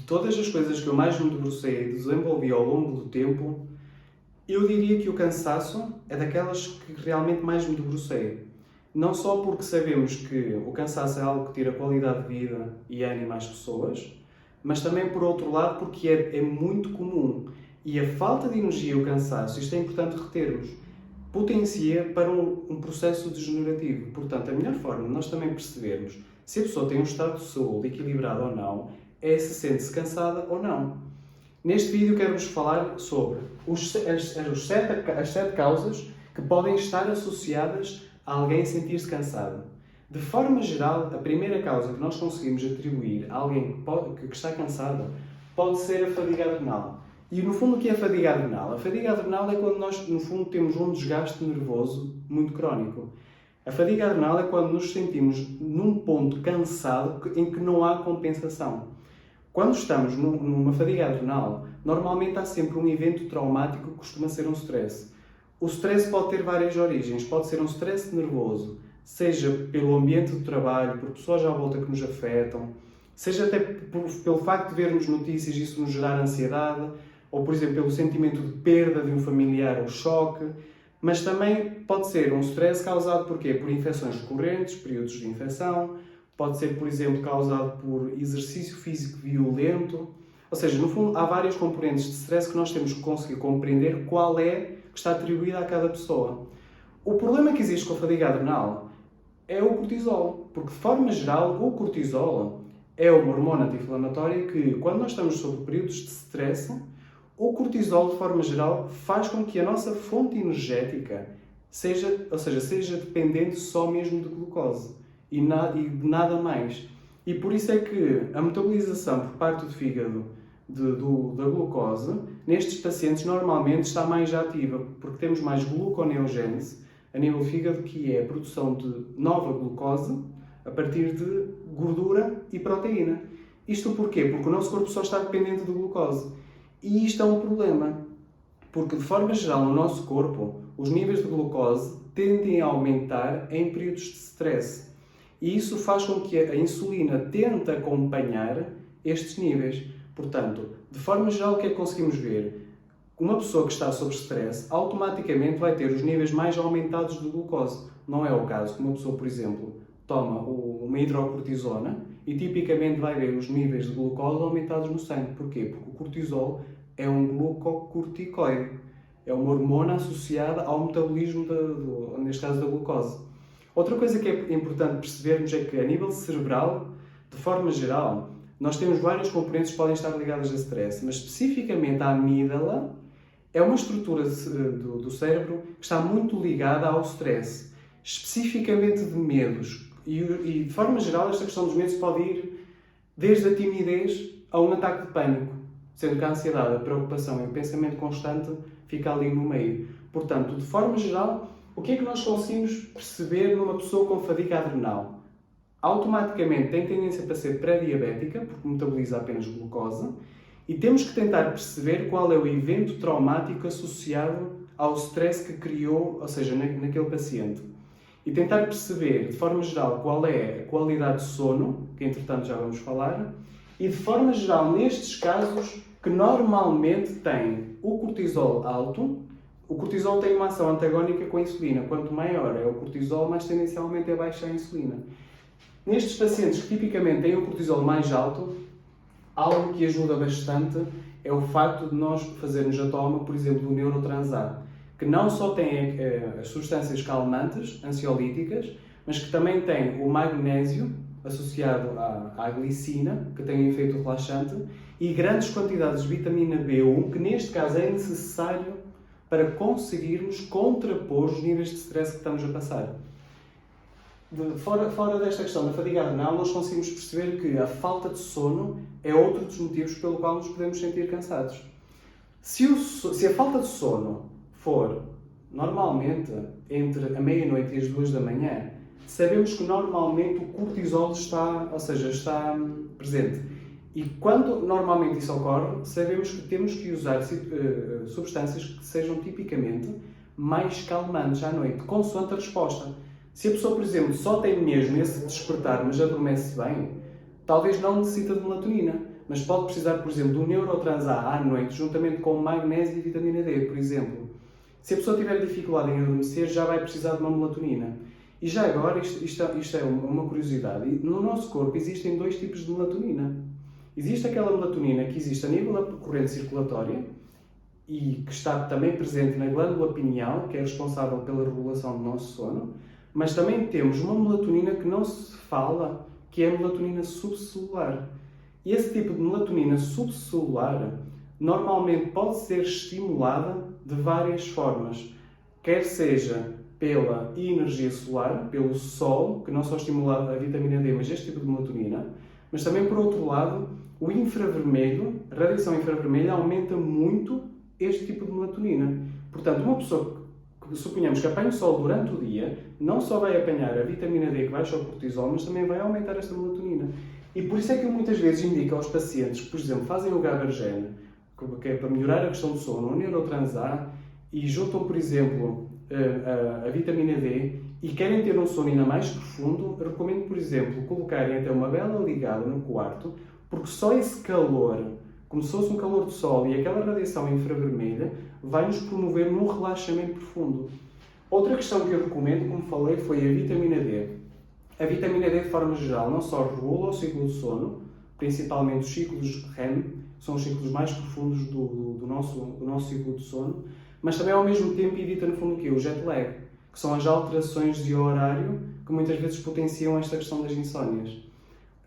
todas as coisas que eu mais me debrucei e desenvolvi ao longo do tempo, eu diria que o cansaço é daquelas que realmente mais me debrucei. Não só porque sabemos que o cansaço é algo que tira qualidade de vida e ânimo às pessoas, mas também, por outro lado, porque é muito comum. E a falta de energia e o cansaço, isto é importante retermos, potencia para um processo degenerativo. Portanto, a melhor forma de nós também percebermos se a pessoa tem um estado de saúde equilibrado ou não é se sente-se cansada ou não. Neste vídeo quero-vos falar sobre as 7 causas que podem estar associadas a alguém sentir-se cansado. De forma geral, a primeira causa que nós conseguimos atribuir a alguém que está cansado pode ser a fadiga adrenal. E no fundo, o que é a fadiga adrenal? A fadiga adrenal é quando nós, no fundo, temos um desgaste nervoso muito crónico. A fadiga adrenal é quando nos sentimos num ponto cansado em que não há compensação. Quando estamos numa fadiga adrenal, normalmente há sempre um evento traumático que costuma ser um stress. O stress pode ter várias origens. Pode ser um stress nervoso, seja pelo ambiente de trabalho, por pessoas à volta que nos afetam, seja até pelo facto de vermos notícias e isso nos gerar ansiedade, ou, por exemplo, pelo sentimento de perda de um familiar ou choque, mas também pode ser um stress causado por quê? Por infecções recorrentes, períodos de infecção, pode ser, por exemplo, causado por exercício físico violento. Ou seja, no fundo, há várias componentes de stress que nós temos que conseguir compreender qual é que está atribuída a cada pessoa. O problema que existe com a fadiga adrenal é o cortisol, porque, de forma geral, o cortisol é uma hormona anti-inflamatória que, quando nós estamos sob períodos de stress, o cortisol, de forma geral, faz com que a nossa fonte energética seja dependente só mesmo de glucose e de nada mais. E por isso é que a metabolização por parte do fígado da glucose, nestes pacientes, normalmente está mais ativa, porque temos mais gluconeogênese a nível do fígado, que é a produção de nova glucose a partir de gordura e proteína. Isto porquê? Porque o nosso corpo só está dependente de glucose. E isto é um problema, porque de forma geral no nosso corpo os níveis de glucose tendem a aumentar em períodos de stress. E isso faz com que a insulina tente acompanhar estes níveis. Portanto, de forma geral, o que é que conseguimos ver? Uma pessoa que está sob stress automaticamente vai ter os níveis mais aumentados de glucose. Não é o caso que uma pessoa, por exemplo, toma uma hidrocortisona e tipicamente vai ver os níveis de glucose aumentados no sangue. Porquê? Porque o cortisol é um glucocorticoide. É uma hormona associada ao metabolismo, neste caso, da glucose. Outra coisa que é importante percebermos é que, a nível cerebral, de forma geral, nós temos várias componentes que podem estar ligadas a stress, mas especificamente a amígdala é uma estrutura do cérebro que está muito ligada ao stress, especificamente de medos. E de forma geral, esta questão dos medos pode ir desde a timidez a um ataque de pânico, sendo que a ansiedade, a preocupação e o pensamento constante fica ali no meio. Portanto, de forma geral, o que é que nós conseguimos perceber numa pessoa com fadiga adrenal? Automaticamente tem tendência para ser pré-diabética, porque metaboliza apenas glucose, e temos que tentar perceber qual é o evento traumático associado ao stress que criou, ou seja, naquele paciente. E tentar perceber, de forma geral, qual é a qualidade de sono, que entretanto já vamos falar, e de forma geral, nestes casos, que normalmente têm o cortisol alto. O cortisol tem uma ação antagónica com a insulina. Quanto maior é o cortisol, mais tendencialmente é baixa a insulina. Nestes pacientes que tipicamente têm o cortisol mais alto, algo que ajuda bastante é o facto de nós fazermos a toma, por exemplo, do neurotransar, que não só tem as substâncias calmantes, ansiolíticas, mas que também tem o magnésio associado à glicina, que tem um efeito relaxante, e grandes quantidades de vitamina B1, que neste caso é necessário para conseguirmos contrapor os níveis de stress que estamos a passar. Fora desta questão da fadiga adrenal, nós conseguimos perceber que a falta de sono é outro dos motivos pelo qual nos podemos sentir cansados. Se a falta de sono for normalmente entre a meia-noite e as 2 da manhã, sabemos que normalmente o cortisol está presente. E quando normalmente isso ocorre, sabemos que temos que usar substâncias que sejam tipicamente mais calmantes à noite, consoante a resposta. Se a pessoa, por exemplo, só tem mesmo esse despertar, mas adormece bem, talvez não necessita de melatonina. mas pode precisar, por exemplo, do Neurotrans A à noite, juntamente com magnésio e vitamina D, por exemplo. Se a pessoa tiver dificuldade em adormecer, já vai precisar de uma melatonina. E já agora, isto é uma curiosidade, no nosso corpo existem dois tipos de melatonina. Existe aquela melatonina que existe a nível da corrente circulatória e que está também presente na glândula pineal, que é responsável pela regulação do nosso sono, mas também temos uma melatonina que não se fala, que é a melatonina subcelular. E esse tipo de melatonina subcelular normalmente pode ser estimulada de várias formas, quer seja pela energia solar, pelo sol, que não só estimula a vitamina D, mas este tipo de melatonina, mas também, por outro lado, o infravermelho, a radiação infravermelha aumenta muito este tipo de melatonina. Portanto, uma pessoa que suponhamos que apanha o sol durante o dia, não só vai apanhar a vitamina D que baixa o cortisol, mas também vai aumentar esta melatonina. E por isso é que eu muitas vezes indico aos pacientes que, por exemplo, fazem o GABAergene, que é para melhorar a questão do sono, o Neurotrans A, e juntam, por exemplo, a vitamina D e querem ter um sono ainda mais profundo, recomendo, por exemplo, colocarem até uma vela ligada no quarto, porque só esse calor, como se fosse um calor de sol e aquela radiação infravermelha, vai nos promover num relaxamento profundo. Outra questão que eu recomendo, como falei, foi a vitamina D. A vitamina D, de forma geral, não só regula o ciclo do sono, principalmente os ciclos REM, são os ciclos mais profundos do nosso ciclo de sono, mas também ao mesmo tempo evita, no fundo, o quê? O jet lag, que são as alterações de horário que muitas vezes potenciam esta questão das insónias.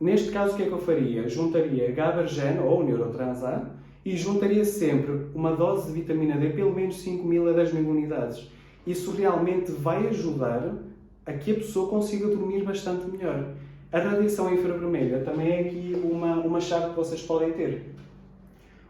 Neste caso, o que é que eu faria? Juntaria GABAergene ou Neurotrans A e juntaria sempre uma dose de vitamina D, pelo menos 5.000 a 10.000 unidades. Isso realmente vai ajudar a que a pessoa consiga dormir bastante melhor. A radiação infravermelha também é aqui uma chave que vocês podem ter.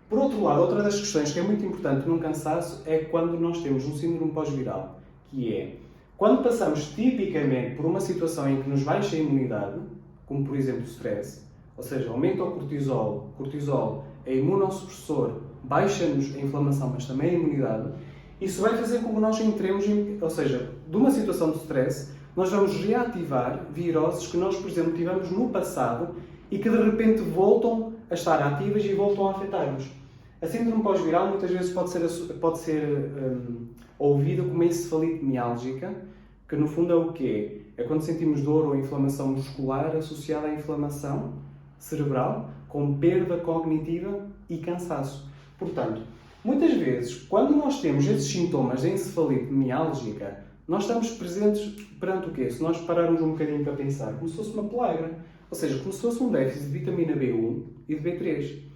Por outro lado, outra das questões que é muito importante num cansaço é quando nós temos um síndrome pós-viral, que é quando passamos tipicamente por uma situação em que nos baixa a imunidade, como por exemplo o stress, ou seja, aumenta o cortisol é imunossupressor, baixa-nos a inflamação, mas também a imunidade, isso vai fazer com que nós entremos ou seja, de uma situação de stress, nós vamos reativar viroses que nós, por exemplo, tivemos no passado e que de repente voltam a estar ativas e voltam a afetar-nos. A síndrome pós-viral muitas vezes pode ser ouvida como encefalite miálgica, que no fundo é o quê? É quando sentimos dor ou inflamação muscular associada à inflamação cerebral, com perda cognitiva e cansaço. Portanto, muitas vezes, quando nós temos esses sintomas de encefalite miálgica, nós estamos presentes perante o quê? Se nós pararmos um bocadinho para pensar, como se fosse uma pellagra, ou seja, como se fosse um déficit de vitamina B1 e de B3.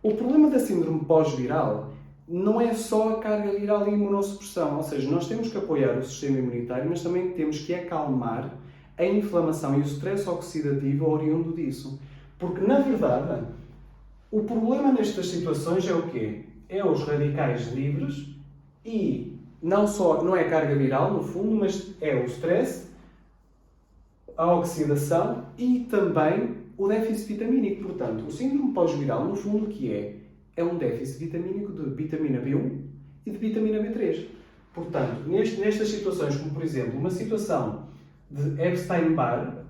O problema da síndrome pós-viral não é só a carga viral e a imunossupressão, ou seja, nós temos que apoiar o sistema imunitário, mas também temos que acalmar a inflamação e o stress oxidativo oriundo disso. Porque, na verdade, o problema nestas situações é o quê? É os radicais livres e não é a carga viral, no fundo, mas é o stress, a oxidação e também o déficit vitamínico. Portanto, o síndrome pós-viral, no fundo, o que é? É um déficit vitamínico de vitamina B1 e de vitamina B3. Portanto, nestas situações, como por exemplo, uma situação de Epstein-Barr,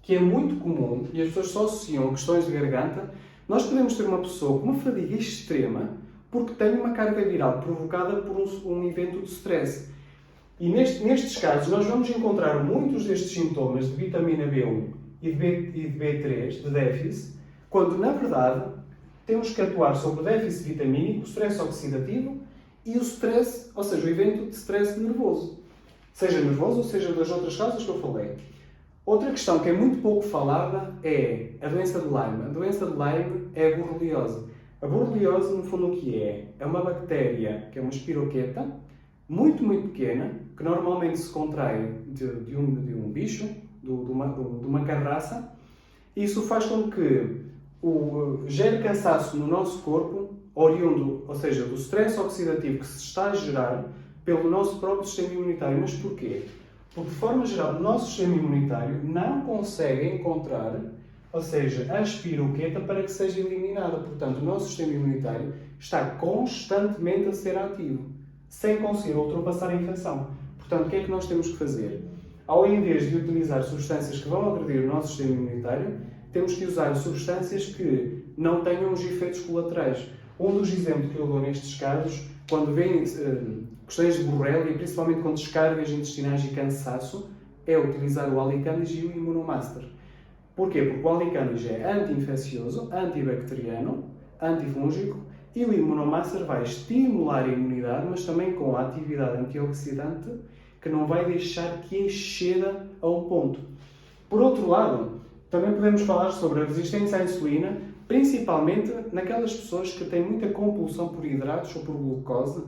que é muito comum e as pessoas só associam a questões de garganta, nós podemos ter uma pessoa com uma fadiga extrema porque tem uma carga viral provocada por um evento de stress. E nestes casos, nós vamos encontrar muitos destes sintomas de vitamina B1 e de B3, de déficit, quando, na verdade, temos que atuar sobre o déficit vitamínico, o stress oxidativo e o stress, ou seja, o evento de stress nervoso. Seja nervoso ou seja das outras causas que eu falei. Outra questão que é muito pouco falada é a doença de Lyme. A doença de Lyme é a borreliose. A borreliose, no fundo, o que é? É uma bactéria que é uma espiroqueta, muito, muito pequena, que normalmente se contrai de um bicho, de uma carraça, e isso faz com que gere cansaço no nosso corpo, oriundo, ou seja, do stress oxidativo que se está a gerar pelo nosso próprio sistema imunitário. Mas porquê? Porque, de forma geral, o nosso sistema imunitário não consegue encontrar, ou seja, a espiroqueta para que seja eliminada. Portanto, o nosso sistema imunitário está constantemente a ser ativo, sem conseguir ultrapassar a infecção. Portanto, o que é que nós temos que fazer? Ao invés de utilizar substâncias que vão agredir o nosso sistema imunitário, temos que usar substâncias que não tenham os efeitos colaterais. Um dos exemplos que eu dou nestes casos, quando vêm questões de borrelia, principalmente com descargas intestinais e cansaço, é utilizar o Alicandis e o Immunomaster. Porquê? Porque o Alicandis é anti-infeccioso, antibacteriano, antifúngico e o Immunomaster vai estimular a imunidade, mas também com a atividade antioxidante que não vai deixar que exceda a um ponto. Por outro lado, também podemos falar sobre a resistência à insulina, principalmente naquelas pessoas que têm muita compulsão por hidratos ou por glucose.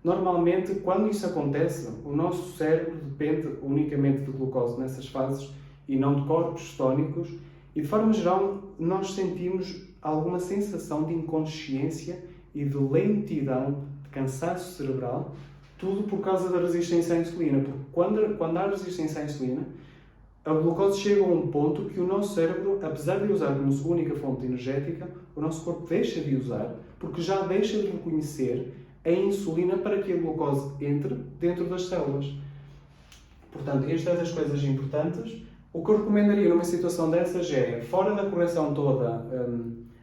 Normalmente, quando isso acontece, o nosso cérebro depende unicamente de glucose nessas fases e não de corpos tónicos, e de forma geral nós sentimos alguma sensação de inconsciência e de lentidão, de cansaço cerebral, tudo por causa da resistência à insulina, porque quando há resistência à insulina, a glucose chega a um ponto que o nosso cérebro, apesar de usar como sua única fonte energética, o nosso corpo deixa de usar, porque já deixa de reconhecer a insulina para que a glucose entre dentro das células. Portanto, esta é das coisas importantes. O que eu recomendaria numa situação dessas é, fora da correção toda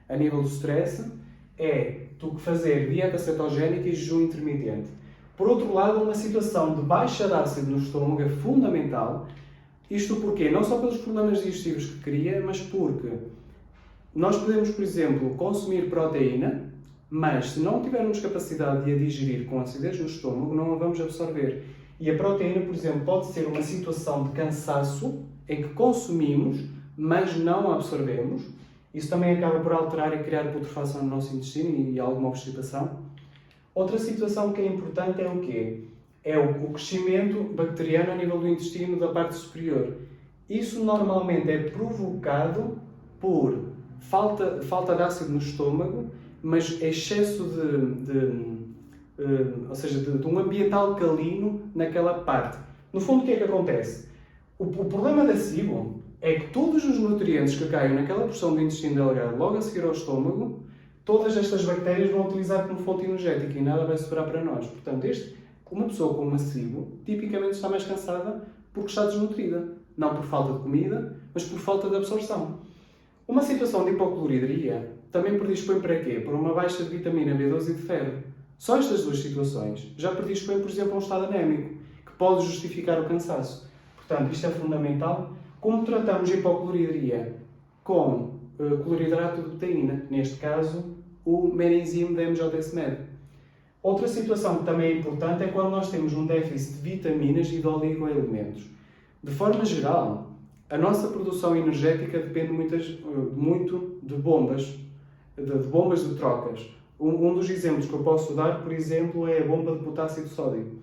a nível do stress, é tu fazer dieta cetogénica e jejum intermitente. Por outro lado, uma situação de baixa de ácido no estômago é fundamental. Isto porquê? Não só pelos problemas digestivos que cria, mas porque nós podemos, por exemplo, consumir proteína, mas se não tivermos capacidade de a digerir com acidez no estômago, não a vamos absorver. E a proteína, por exemplo, pode ser uma situação de cansaço em que consumimos, mas não a absorvemos. Isso também acaba por alterar e criar putrefação no nosso intestino e alguma obstipação. Outra situação que é importante é o quê? É o crescimento bacteriano a nível do intestino da parte superior. Isso normalmente é provocado por falta de ácido no estômago, mas excesso de um ambiente alcalino naquela parte. No fundo, o que é que acontece? O problema da SIBO é que todos os nutrientes que caem naquela porção do intestino delgado logo a seguir ao estômago, todas estas bactérias vão utilizar como fonte energética e nada vai sobrar para nós. Portanto, uma pessoa com uma SIBO tipicamente está mais cansada porque está desnutrida. Não por falta de comida, mas por falta de absorção. Uma situação de hipocloridria também predispõe para quê? Para uma baixa de vitamina B12 e de ferro. Só estas duas situações já predispõem, por exemplo, a um estado anémico, que pode justificar o cansaço. Portanto, isto é fundamental. Como tratamos a hipocloridria? Com cloridrato de betaína, neste caso, o merenzyme da MJSMed. Outra situação que também é importante é quando nós temos um déficit de vitaminas e de oligoelementos. De forma geral, a nossa produção energética depende muito de bombas, de bombas de trocas. Um dos exemplos que eu posso dar, por exemplo, é a bomba de potássio e de sódio.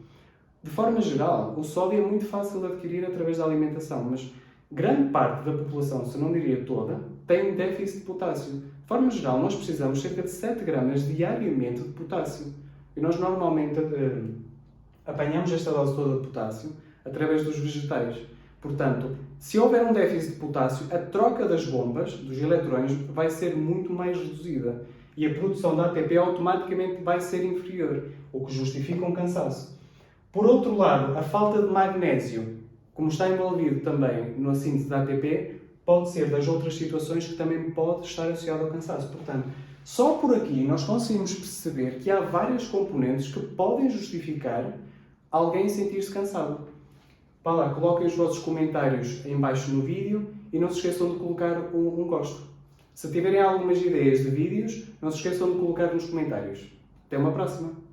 De forma geral, o sódio é muito fácil de adquirir através da alimentação, mas grande parte da população, se não diria toda, tem déficit de potássio. De forma geral, nós precisamos cerca de 7 gramas diariamente de potássio. E nós normalmente apanhamos esta dose toda de potássio através dos vegetais. Portanto, se houver um déficit de potássio, a troca das bombas, dos eletrões, vai ser muito mais reduzida. E a produção da ATP automaticamente vai ser inferior, o que justifica um cansaço. Por outro lado, a falta de magnésio, como está envolvido também na síntese da ATP, pode ser das outras situações que também pode estar associado ao cansaço. Portanto, só por aqui nós conseguimos perceber que há várias componentes que podem justificar alguém sentir-se cansado. Vá lá, coloquem os vossos comentários em baixo no vídeo e não se esqueçam de colocar um gosto. Se tiverem algumas ideias de vídeos, não se esqueçam de colocar nos comentários. Até uma próxima!